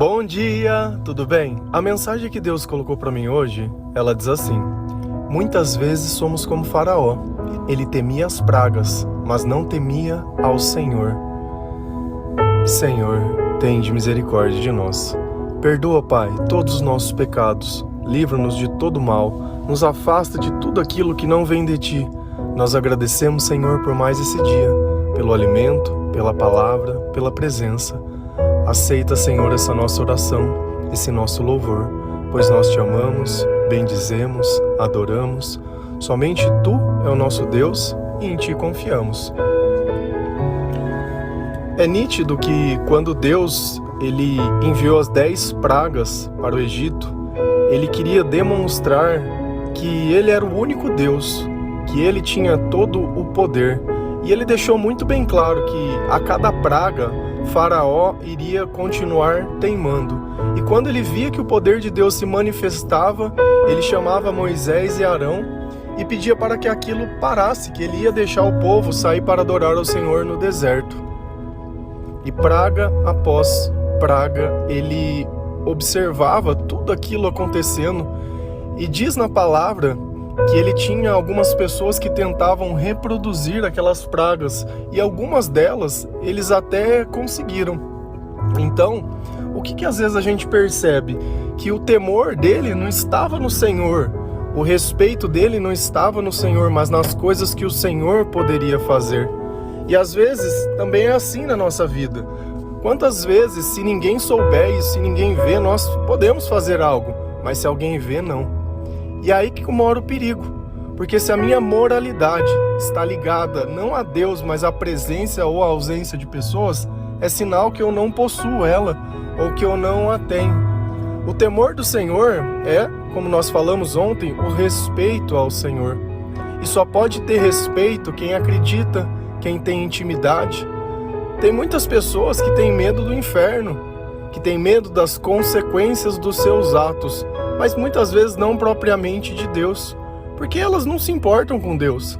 Bom dia, tudo bem? A mensagem que Deus colocou para mim hoje, ela diz assim: muitas vezes somos como Faraó. Ele temia as pragas, mas não temia ao Senhor. Senhor, tende misericórdia de nós. Perdoa, Pai, todos os nossos pecados. Livra-nos de todo mal. Nos afasta de tudo aquilo que não vem de Ti. Nós agradecemos, Senhor, por mais esse dia, pelo alimento, pela palavra, pela presença. Aceita, Senhor, essa nossa oração, esse nosso louvor, pois nós Te amamos, bendizemos, adoramos. Somente Tu é o nosso Deus e em Ti confiamos. É nítido que quando Deus ele enviou as 10 pragas para o Egito, Ele queria demonstrar que Ele era o único Deus, que Ele tinha todo o poder. E Ele deixou muito bem claro que a cada praga, Faraó iria continuar teimando. E quando ele via que o poder de Deus se manifestava, ele chamava Moisés e Arão e pedia para que aquilo parasse, que ele ia deixar o povo sair para adorar ao Senhor no deserto. E praga após praga, ele observava tudo aquilo acontecendo e diz na palavra que ele tinha algumas pessoas que tentavam reproduzir aquelas pragas e algumas delas eles até conseguiram. Então, o que às vezes a gente percebe? Que o temor dele não estava no Senhor, o respeito dele não estava no Senhor, mas nas coisas que o Senhor poderia fazer. E às vezes também é assim na nossa vida. Quantas vezes, se ninguém souber e se ninguém vê, nós podemos fazer algo, mas se alguém vê, não. E aí que mora o perigo, porque se a minha moralidade está ligada não a Deus, mas à presença ou à ausência de pessoas, é sinal que eu não possuo ela, ou que eu não a tenho. O temor do Senhor é, como nós falamos ontem, o respeito ao Senhor. E só pode ter respeito quem acredita, quem tem intimidade. Tem muitas pessoas que têm medo do inferno, que têm medo das consequências dos seus atos, mas muitas vezes não propriamente de Deus, porque elas não se importam com Deus.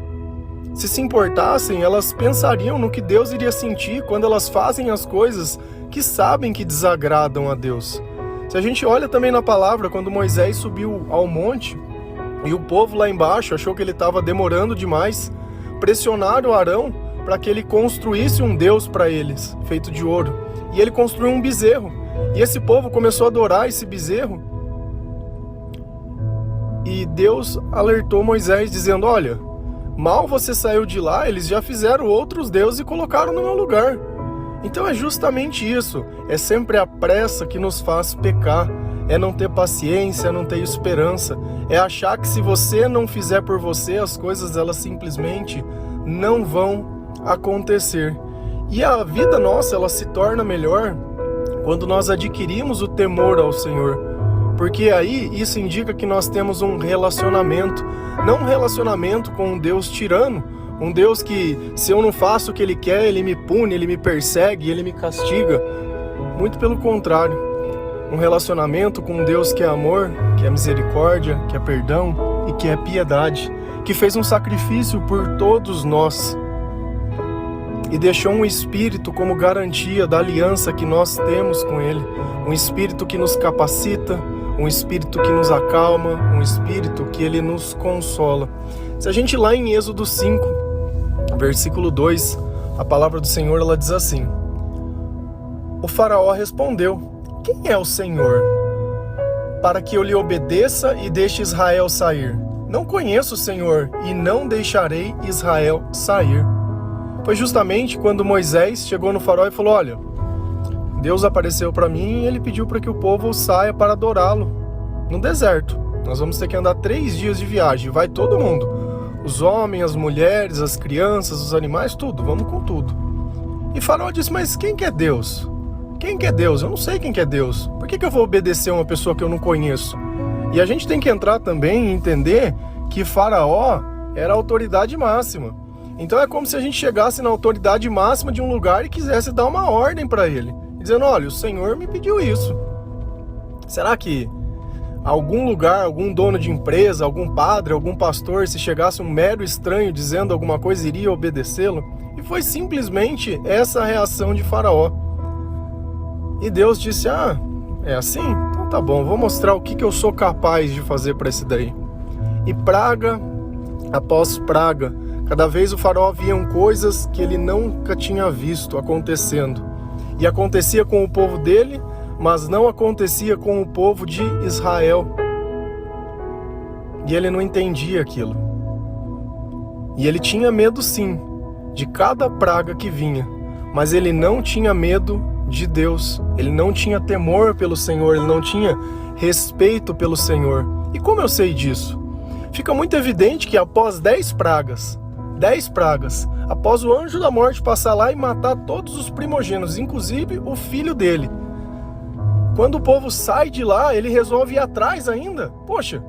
Se importassem, elas pensariam no que Deus iria sentir quando elas fazem as coisas que sabem que desagradam a Deus. Se a gente olha também na palavra, quando Moisés subiu ao monte e o povo lá embaixo achou que ele estava demorando demais, pressionaram Arão para que ele construísse um Deus para eles, feito de ouro. E ele construiu um bezerro. E esse povo começou a adorar esse bezerro. E Deus alertou Moisés dizendo: olha, mal você saiu de lá, eles já fizeram outros deuses e colocaram no meu lugar. Então é justamente isso, é sempre a pressa que nos faz pecar, é não ter paciência, é não ter esperança, é achar que se você não fizer por você, as coisas elas simplesmente não vão acontecer. E a vida nossa, ela se torna melhor quando nós adquirimos o temor ao Senhor. Porque aí isso indica que nós temos um relacionamento, não um relacionamento com um Deus tirano, um Deus que, se eu não faço o que Ele quer, Ele me pune, Ele me persegue, Ele me castiga. Muito pelo contrário, um relacionamento com um Deus que é amor, que é misericórdia, que é perdão e que é piedade, que fez um sacrifício por todos nós e deixou um Espírito como garantia da aliança que nós temos com Ele, um Espírito que nos capacita, um Espírito que nos acalma, um Espírito que Ele nos consola. Se a gente ir lá em Êxodo 5, versículo 2, a palavra do Senhor ela diz assim: o faraó respondeu: quem é o Senhor, para que eu lhe obedeça e deixe Israel sair? Não conheço o Senhor e não deixarei Israel sair. Foi justamente quando Moisés chegou no faraó e falou: olha, Deus apareceu para mim e Ele pediu para que o povo saia para adorá-lo no deserto. Nós vamos ter que andar 3 dias de viagem, vai todo mundo. Os homens, as mulheres, as crianças, os animais, tudo, vamos com tudo. E Faraó disse: mas quem que é Deus? Quem que é Deus? Eu não sei quem que é Deus. Por que eu vou obedecer a uma pessoa que eu não conheço? E a gente tem que entrar também e entender que Faraó era a autoridade máxima. Então é como se a gente chegasse na autoridade máxima de um lugar e quisesse dar uma ordem para ele, dizendo: olha, o Senhor me pediu isso. Será que algum lugar, algum dono de empresa, algum padre, algum pastor, se chegasse um mero estranho dizendo alguma coisa, iria obedecê-lo? E foi simplesmente essa a reação de Faraó. E Deus disse: É assim? Então tá bom, vou mostrar o que eu sou capaz de fazer para esse daí. E praga após praga, cada vez o faraó via coisas que ele nunca tinha visto acontecendo. E acontecia com o povo dele, mas não acontecia com o povo de Israel. E ele não entendia aquilo. E ele tinha medo sim, de cada praga que vinha, mas ele não tinha medo de Deus. Ele não tinha temor pelo Senhor, ele não tinha respeito pelo Senhor. E como eu sei disso? Fica muito evidente que após 10 pragas, após o anjo da morte passar lá e matar todos os primogênitos, inclusive o filho dele, quando o povo sai de lá, ele resolve ir atrás ainda. Poxa,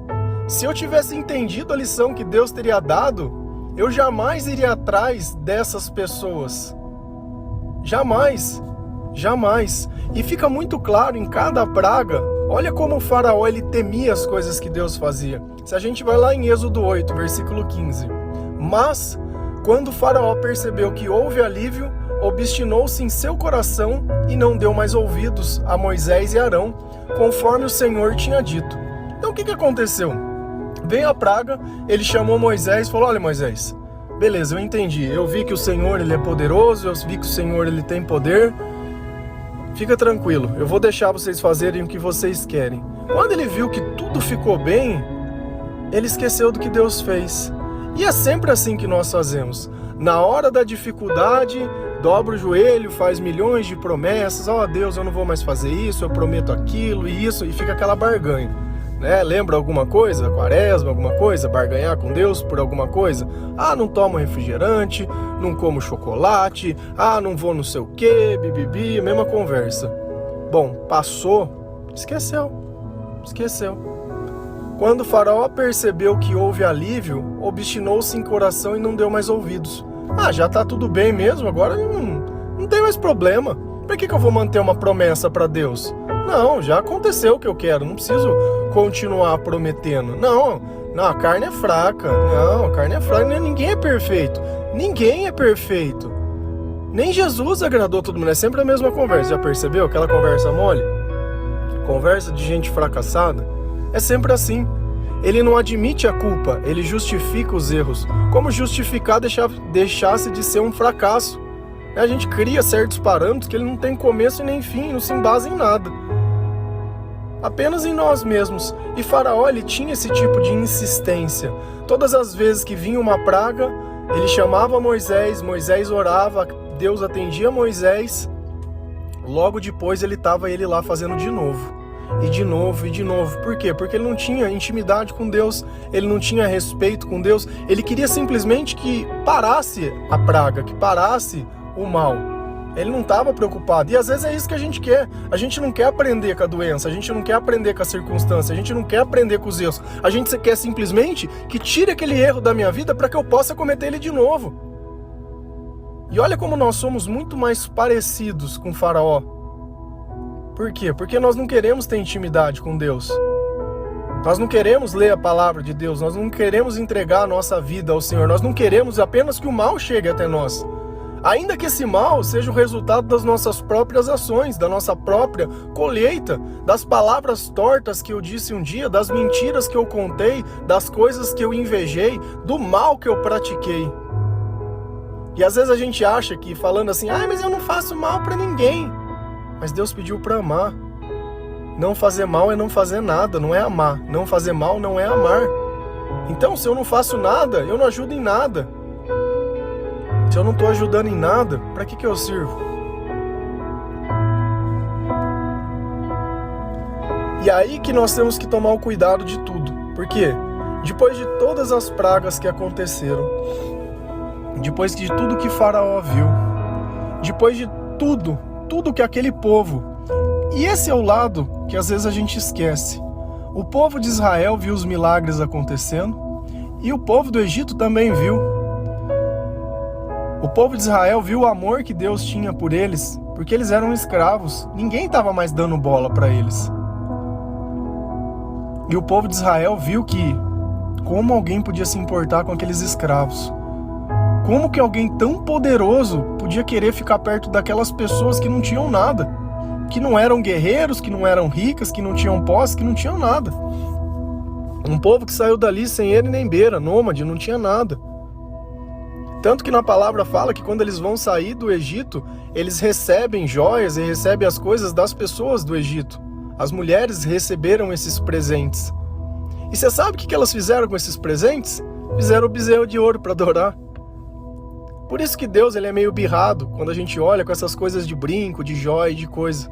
se eu tivesse entendido a lição que Deus teria dado, eu jamais iria atrás dessas pessoas. Jamais. E fica muito claro em cada praga, olha como o faraó ele temia as coisas que Deus fazia. Se a gente vai lá em Êxodo 8, versículo 15. Mas, quando o faraó percebeu que houve alívio, obstinou-se em seu coração e não deu mais ouvidos a Moisés e Arão, conforme o Senhor tinha dito. Então o que aconteceu? Veio a praga, ele chamou Moisés e falou: olha Moisés, beleza, eu entendi, eu vi que o Senhor ele é poderoso, eu vi que o Senhor ele tem poder, fica tranquilo, eu vou deixar vocês fazerem o que vocês querem. Quando ele viu que tudo ficou bem, ele esqueceu do que Deus fez. E é sempre assim que nós fazemos. Na hora da dificuldade, dobra o joelho, faz milhões de promessas. Ó, Deus, eu não vou mais fazer isso, eu prometo aquilo e isso, e fica aquela barganha. Né? Lembra alguma coisa? Quaresma, alguma coisa? Barganhar com Deus por alguma coisa? Ah, não tomo refrigerante, não como chocolate, ah, não vou não sei o que, bibibi, mesma conversa. Bom, passou, esqueceu. Quando o faraó percebeu que houve alívio, obstinou-se em coração e não deu mais ouvidos. Ah, já tá tudo bem mesmo, agora não tem mais problema. Por que eu vou manter uma promessa para Deus? Não, já aconteceu o que eu quero, não preciso continuar prometendo. Não, a carne é fraca. Não, a carne é fraca, ninguém é perfeito. Nem Jesus agradou todo mundo, é sempre a mesma conversa. Já percebeu aquela conversa mole? Conversa de gente fracassada? É sempre assim. Ele não admite a culpa, ele justifica os erros. Como justificar deixasse de ser um fracasso? A gente cria certos parâmetros que ele não tem começo e nem fim, não se embasa em nada. Apenas em nós mesmos. E Faraó, ele tinha esse tipo de insistência. Todas as vezes que vinha uma praga, ele chamava Moisés, Moisés orava, Deus atendia Moisés. Logo depois ele lá fazendo de novo. E de novo. Por quê? Porque ele não tinha intimidade com Deus, ele não tinha respeito com Deus, ele queria simplesmente que parasse a praga, que parasse o mal. Ele não estava preocupado. E às vezes é isso que a gente quer. A gente não quer aprender com a doença, a gente não quer aprender com a circunstância, a gente não quer aprender com os erros. A gente quer simplesmente que tire aquele erro da minha vida para que eu possa cometer ele de novo. E olha como nós somos muito mais parecidos com o Faraó. Por quê? Porque nós não queremos ter intimidade com Deus. Nós não queremos ler a palavra de Deus, nós não queremos entregar a nossa vida ao Senhor, nós não queremos apenas que o mal chegue até nós. Ainda que esse mal seja o resultado das nossas próprias ações, da nossa própria colheita, das palavras tortas que eu disse um dia, das mentiras que eu contei, das coisas que eu invejei, do mal que eu pratiquei. E às vezes a gente acha que falando assim, mas eu não faço mal para ninguém. Mas Deus pediu para amar. Não fazer mal é não fazer nada, não é amar. Não fazer mal não é amar. Então, se eu não faço nada, eu não ajudo em nada. Se eu não estou ajudando em nada, para que eu sirvo? E aí que nós temos que tomar o cuidado de tudo. Por quê? Depois de todas as pragas que aconteceram, depois de tudo que Faraó viu, depois de tudo que aquele povo, e esse é o lado que às vezes a gente esquece. O povo de Israel viu os milagres acontecendo e o povo do Egito também viu. O povo de Israel viu o amor que Deus tinha por eles, porque eles eram escravos. Ninguém estava mais dando bola para eles. E o povo de Israel viu que como alguém podia se importar com aqueles escravos. Como que alguém tão poderoso podia querer ficar perto daquelas pessoas que não tinham nada? que não eram guerreiros, que não eram ricas, que não tinham posse, que não tinham nada. Um povo que saiu dali sem ele nem beira, nômade, não tinha nada. Tanto que na palavra fala que quando eles vão sair do Egito, eles recebem joias e recebem as coisas das pessoas do Egito. As mulheres receberam esses presentes. E você sabe o que elas fizeram com esses presentes? Fizeram o bezerro de ouro para adorar. Por isso que Deus ele é meio birrado quando a gente olha com essas coisas de brinco, de joia e de coisa.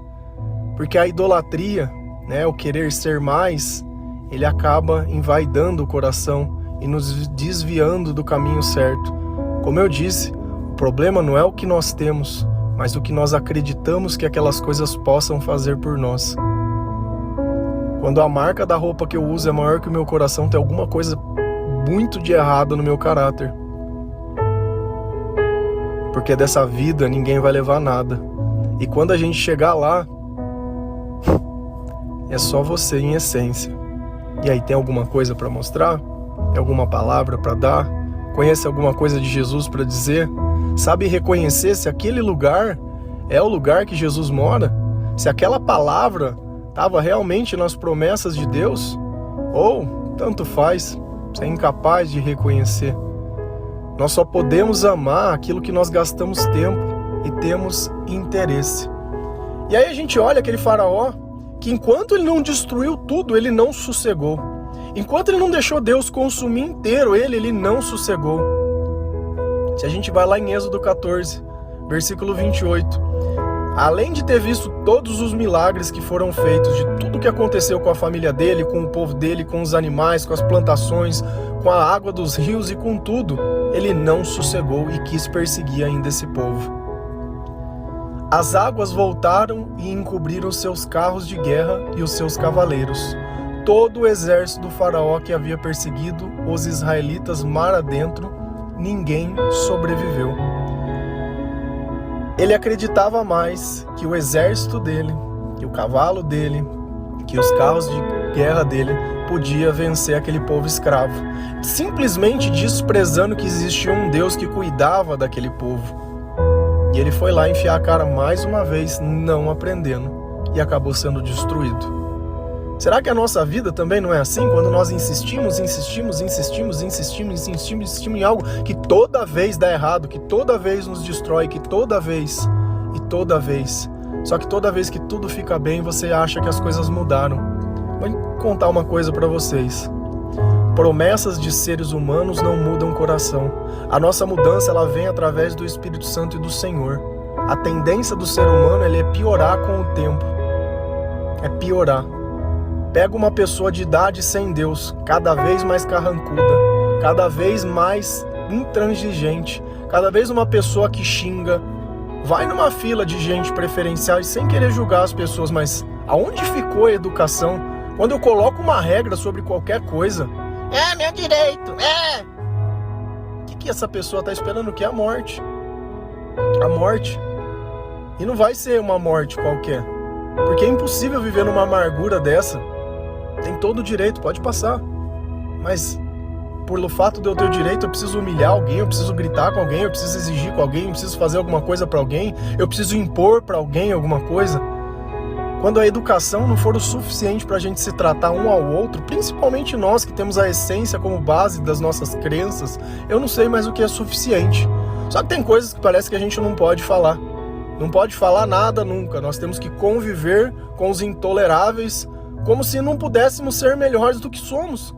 Porque a idolatria, né, o querer ser mais, ele acaba envaidando o coração e nos desviando do caminho certo. Como eu disse, o problema não é o que nós temos, mas o que nós acreditamos que aquelas coisas possam fazer por nós. Quando a marca da roupa que eu uso é maior que o meu coração, tem alguma coisa muito de errado no meu caráter. Porque dessa vida ninguém vai levar nada. E quando a gente chegar lá, é só você em essência. E aí, tem alguma coisa para mostrar? Tem alguma palavra para dar? Conhece alguma coisa de Jesus para dizer? Sabe reconhecer se aquele lugar é o lugar que Jesus mora? Se aquela palavra estava realmente nas promessas de Deus? Ou, tanto faz, você é incapaz de reconhecer. Nós só podemos amar aquilo que nós gastamos tempo e temos interesse. E aí a gente olha aquele faraó que enquanto ele não destruiu tudo, ele não sossegou. Enquanto ele não deixou Deus consumir inteiro ele não sossegou. Se a gente vai lá em Êxodo 14, versículo 28, além de ter visto todos os milagres que foram feitos, de tudo que aconteceu com a família dele, com o povo dele, com os animais, com as plantações, com a água dos rios e com tudo, ele não sossegou e quis perseguir ainda esse povo. As águas voltaram e encobriram seus carros de guerra e os seus cavaleiros. Todo o exército do faraó que havia perseguido os israelitas mar adentro, ninguém sobreviveu. Ele acreditava mais que o exército dele, que o cavalo dele, que os carros de guerra dele podia vencer aquele povo escravo, simplesmente desprezando que existia um Deus que cuidava daquele povo. E ele foi lá enfiar a cara mais uma vez, não aprendendo, e acabou sendo destruído. Será que a nossa vida também não é assim? Quando nós insistimos em algo que toda vez dá errado, que toda vez nos destrói, que toda vez. Só que toda vez que tudo fica bem, você acha que as coisas mudaram. Vou contar uma coisa para vocês. Promessas de seres humanos não mudam o coração. A nossa mudança ela vem através do Espírito Santo e do Senhor. A tendência do ser humano é piorar com o tempo. É piorar. Pega uma pessoa de idade sem Deus, cada vez mais carrancuda, cada vez mais intransigente, cada vez uma pessoa que xinga. Vai numa fila de gente preferencial e sem querer julgar as pessoas, mas aonde ficou a educação? Quando eu coloco uma regra sobre qualquer coisa, é meu direito, é! O que essa pessoa está esperando? O que é a morte? A morte. E não vai ser uma morte qualquer, porque é impossível viver numa amargura dessa. Tem todo o direito, pode passar. Mas, pelo fato de eu ter o direito, eu preciso humilhar alguém, eu preciso gritar com alguém, eu preciso exigir com alguém, eu preciso fazer alguma coisa para alguém, eu preciso impor para alguém alguma coisa. Quando a educação não for o suficiente para a gente se tratar um ao outro, principalmente nós que temos a essência como base das nossas crenças, eu não sei mais o que é suficiente. Só que tem coisas que parece que a gente não pode falar. Não pode falar nada nunca. Nós temos que conviver com os intoleráveis como se não pudéssemos ser melhores do que somos.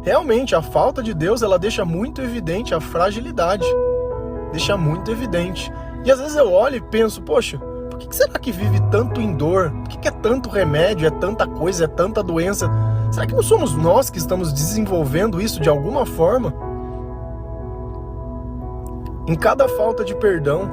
Realmente, a falta de Deus, ela deixa muito evidente a fragilidade. Deixa muito evidente. E às vezes eu olho e penso, poxa, por que será que vive tanto em dor? Por que é tanto remédio, é tanta coisa, é tanta doença? Será que não somos nós que estamos desenvolvendo isso de alguma forma? Em cada falta de perdão,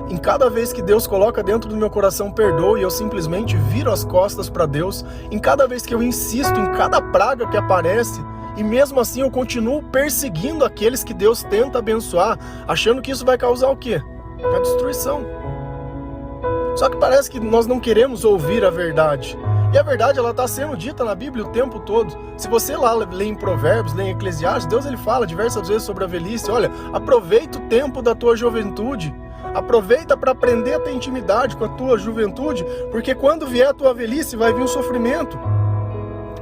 em cada vez que Deus coloca dentro do meu coração perdoa e eu simplesmente viro as costas para Deus, em cada vez que eu insisto, em cada praga que aparece, e mesmo assim eu continuo perseguindo aqueles que Deus tenta abençoar, achando que isso vai causar o quê? A destruição. Só que parece que nós não queremos ouvir a verdade. E a verdade ela está sendo dita na Bíblia o tempo todo. Se você lá lê em Provérbios, lê em Eclesiastes, Deus ele fala diversas vezes sobre a velhice. Olha, aproveita o tempo da tua juventude. Aproveita para aprender a ter intimidade com a tua juventude, porque quando vier a tua velhice vai vir o sofrimento.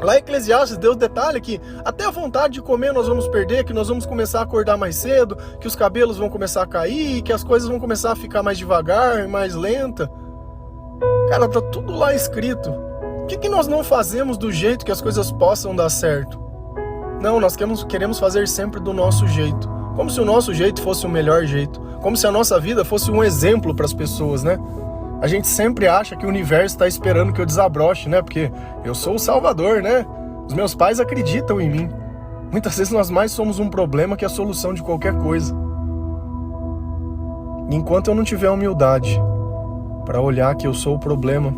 Lá em Eclesiastes, Deus detalha que até a vontade de comer nós vamos perder, que nós vamos começar a acordar mais cedo, que os cabelos vão começar a cair, que as coisas vão começar a ficar mais devagar, mais lenta. Cara, tá tudo lá escrito. O que nós não fazemos do jeito que as coisas possam dar certo? Não, nós queremos fazer sempre do nosso jeito. Como se o nosso jeito fosse o melhor jeito. Como se a nossa vida fosse um exemplo para as pessoas, né? A gente sempre acha que o universo está esperando que eu desabroche, né? Porque eu sou o salvador, né? Os meus pais acreditam em mim. Muitas vezes nós mais somos um problema que a solução de qualquer coisa. E enquanto eu não tiver humildade para olhar que eu sou o problema,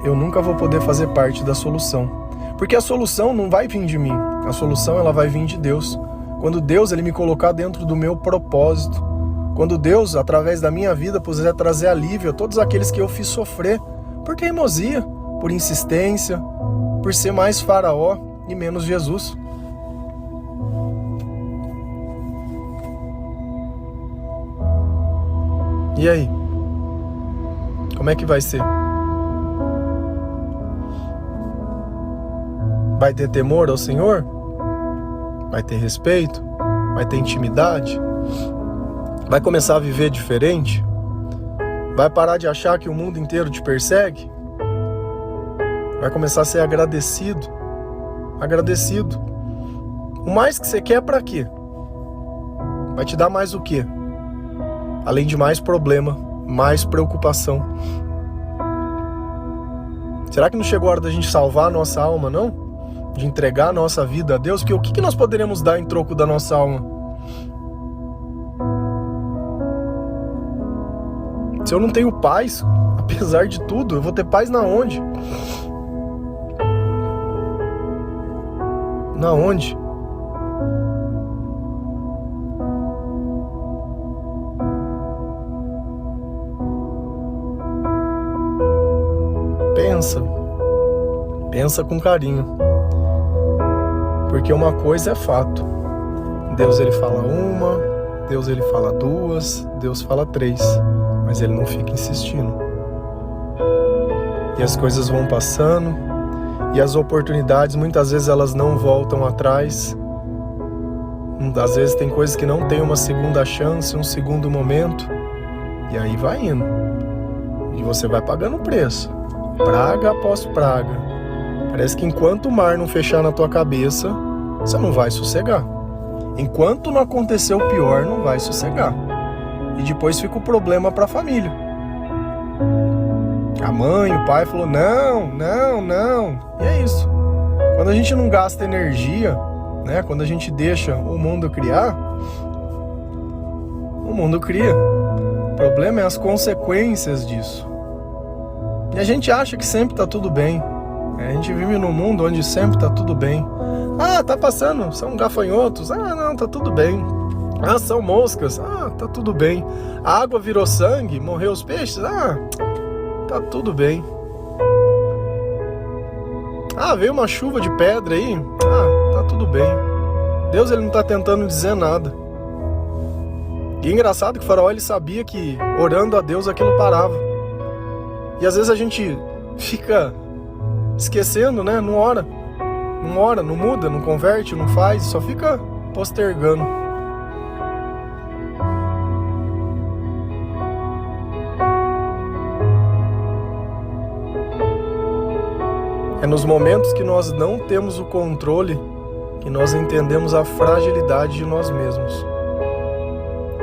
eu nunca vou poder fazer parte da solução. Porque a solução não vai vir de mim. A solução ela vai vir de Deus. Quando Deus ele me colocar dentro do meu propósito. Quando Deus, através da minha vida, puder trazer alívio a todos aqueles que eu fiz sofrer por teimosia, por insistência, por ser mais Faraó e menos Jesus. E aí? Como é que vai ser? Vai ter temor ao Senhor? Vai ter respeito? Vai ter intimidade? Vai começar a viver diferente? Vai parar de achar que o mundo inteiro te persegue? Vai começar a ser agradecido? Agradecido. O mais que você quer pra quê? Vai te dar mais o quê? Além de mais problema, mais preocupação. Será que não chegou a hora da gente salvar a nossa alma, não? De entregar a nossa vida a Deus? Porque o que nós poderemos dar em troco da nossa alma? Se eu não tenho paz, apesar de tudo, eu vou ter paz na onde? Na onde? Pensa com carinho. Porque uma coisa é fato. Deus ele fala uma, Deus ele fala duas, Deus fala três. Mas ele não fica insistindo. E as coisas vão passando, e as oportunidades, muitas vezes elas não voltam atrás. Às vezes tem coisas que não tem uma segunda chance, um segundo momento, e aí vai indo. E você vai pagando o preço, praga após praga. Parece que enquanto o mar não fechar na tua cabeça, você não vai sossegar. Enquanto não acontecer o pior, não vai sossegar. E depois fica o problema para a família. A mãe, o pai falou, não. E é isso. Quando a gente não gasta energia, né? Quando a gente deixa o mundo criar, o mundo cria. O problema é as consequências disso. E a gente acha que sempre tá tudo bem. A gente vive num mundo onde sempre tá tudo bem. Ah, tá passando, são gafanhotos. Ah, não, tá tudo bem. Ah, são moscas. Ah, tá tudo bem. A água virou sangue, morreu os peixes. Ah, tá tudo bem. Ah, veio uma chuva de pedra aí. Ah, tá tudo bem. Deus ele não tá tentando dizer nada. E é engraçado que o Faraó ele sabia que orando a Deus aquilo parava. E às vezes a gente fica esquecendo, né? Não ora, não muda, não converte, não faz, só fica postergando. É nos momentos que nós não temos o controle que nós entendemos a fragilidade de nós mesmos.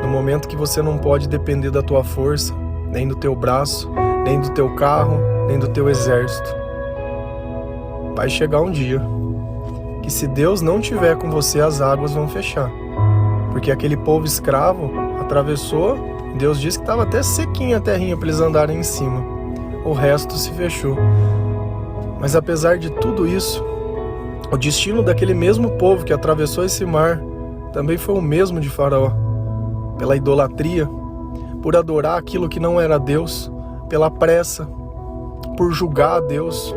No momento que você não pode depender da tua força, nem do teu braço, nem do teu carro, nem do teu exército. Vai chegar um dia que se Deus não tiver com você, as águas vão fechar. Porque aquele povo escravo atravessou, Deus disse que estava até sequinha a terrinha para eles andarem em cima. O resto se fechou. Mas apesar de tudo isso, o destino daquele mesmo povo que atravessou esse mar também foi o mesmo de Faraó. Pela idolatria, por adorar aquilo que não era Deus, pela pressa, por julgar a Deus,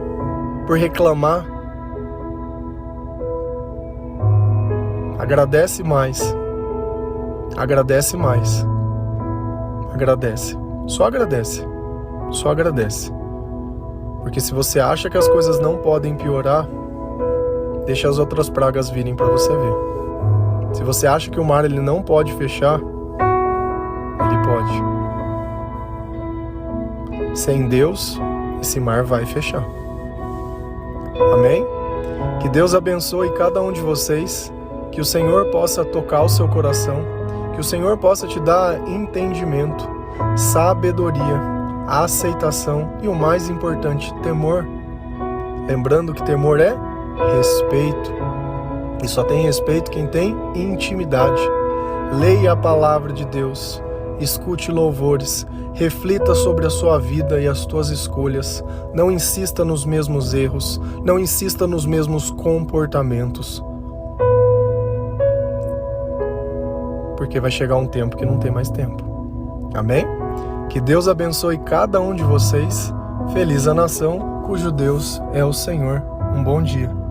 por reclamar. Agradece mais. Agradece mais. agradece. Só agradece. Só agradece. Porque se você acha que as coisas não podem piorar, deixa as outras pragas virem para você ver. Se você acha que o mar ele não pode fechar, ele pode. Sem Deus, esse mar vai fechar. Amém? Que Deus abençoe cada um de vocês, que o Senhor possa tocar o seu coração, que o Senhor possa te dar entendimento, sabedoria, aceitação e o mais importante, temor. Lembrando que temor é respeito. E só tem respeito quem tem intimidade. Leia a palavra de Deus, escute louvores, reflita sobre a sua vida e as tuas escolhas. Não insista nos mesmos erros, não insista nos mesmos comportamentos. Porque vai chegar um tempo que não tem mais tempo. Amém? Que Deus abençoe cada um de vocês. Feliz a nação cujo Deus é o Senhor. Um bom dia.